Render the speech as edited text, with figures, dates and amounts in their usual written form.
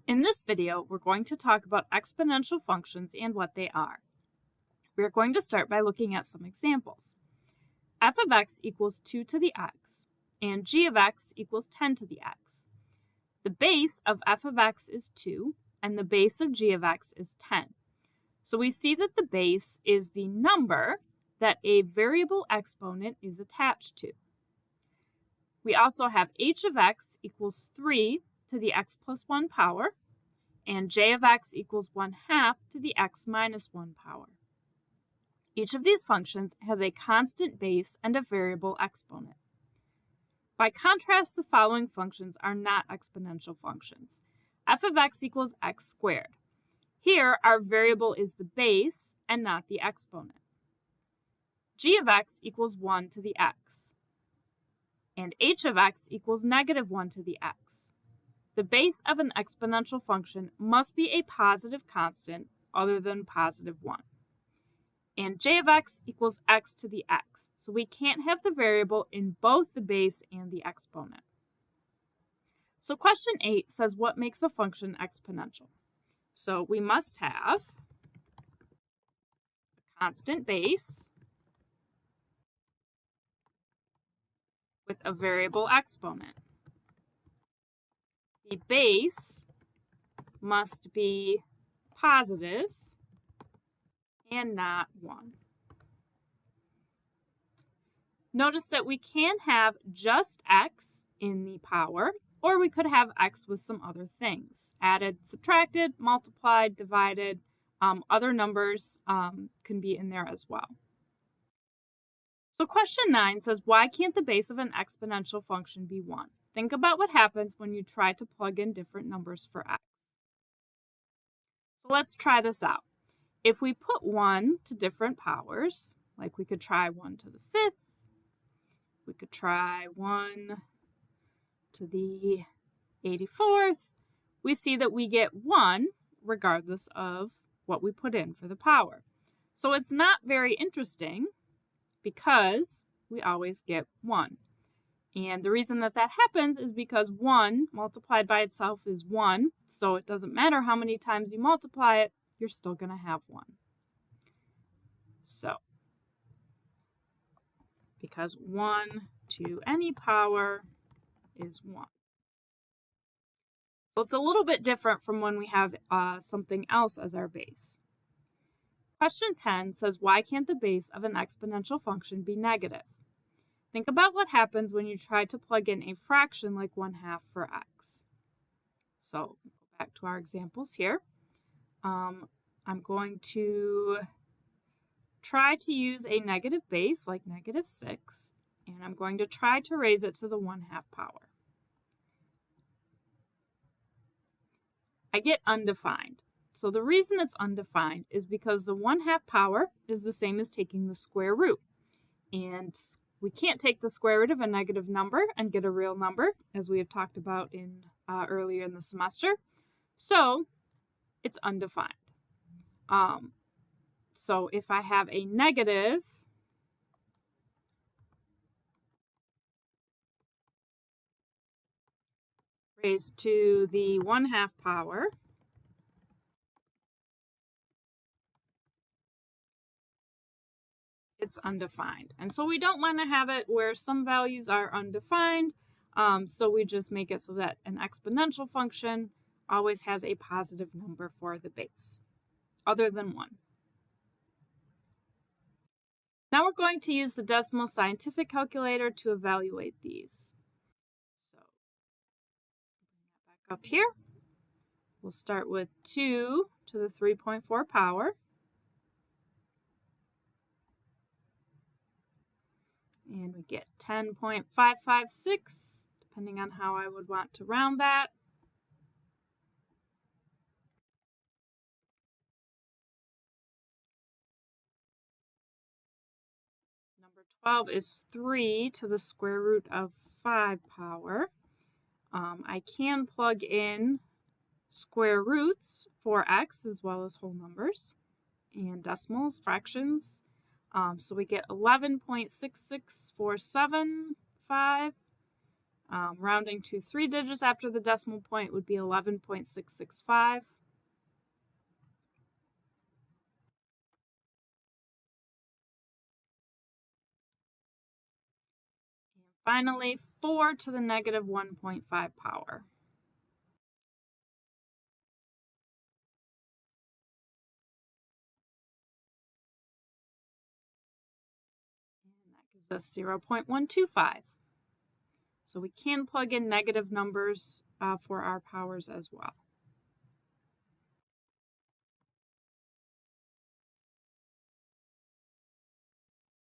In this video, we're going to talk about exponential functions and what they are. We're going to start by looking at some examples. F of x equals 2 to the x, and g of x equals 10 to the x. The base of f of x is 2, and the base of g of x is 10. So we see that the base is the number that a variable exponent is attached to. We also have h of x equals 3 to the x plus 1 power, and j of x equals 1/2 to the x minus 1 power. Each of these functions has a constant base and a variable exponent. By contrast, the following functions are not exponential functions. F of x equals x squared. Here, our variable is the base and not the exponent. G of x equals 1 to the x, and h of x equals -1 to the x. The base of an exponential function must be a positive constant other than positive 1. And j of x equals x to the x, so we can't have the variable in both the base and the exponent. So question 8 says what makes a function exponential? So we must have a constant base with a variable exponent. The base must be positive and not 1. Notice that we can have just x in the power, or we could have x with some other things. Added, subtracted, multiplied, divided, other numbers can be in there as well. So question 9 says, why can't the base of an exponential function be 1? Think about what happens when you try to plug in different numbers for x. So let's try this out. If we put 1 to different powers, like we could try 1 to the 5th, we could try 1 to the 84th, we see that we get 1 regardless of what we put in for the power. So it's not very interesting because we always get 1. And the reason that that happens is because 1 multiplied by itself is 1, so it doesn't matter how many times you multiply it, you're still going to have 1. So, because 1 to any power is 1. So it's a little bit different from when we have something else as our base. Question 10 says, why can't the base of an exponential function be negative? Think about what happens when you try to plug in a fraction like 1/2 for x. So go back to our examples here. I'm going to try to use a negative base like -6, and I'm going to try to raise it to the 1/2 power. I get undefined. So the reason it's undefined is because the 1/2 power is the same as taking the square root. And we can't take the square root of a negative number and get a real number, as we have talked about in earlier in the semester. So it's undefined. So if I have a negative raised to the 1/2 power, it's undefined. And so we don't want to have it where some values are undefined, so we just make it so that an exponential function always has a positive number for the base, other than 1. Now we're going to use the decimal scientific calculator to evaluate these. So bring that back up here. We'll start with 2 to the 3.4 power. And we get 10.556, depending on how I would want to round that. Number 12 is 3 to the square root of 5 power. I can plug in square roots for x as well as whole numbers and decimals, fractions. So we get 11.66475 Rounding to 3 digits after the decimal point would be 11.665. Finally, 4 to the negative 1.5 power. And that gives us 0.125. So we can plug in negative numbers for our powers as well.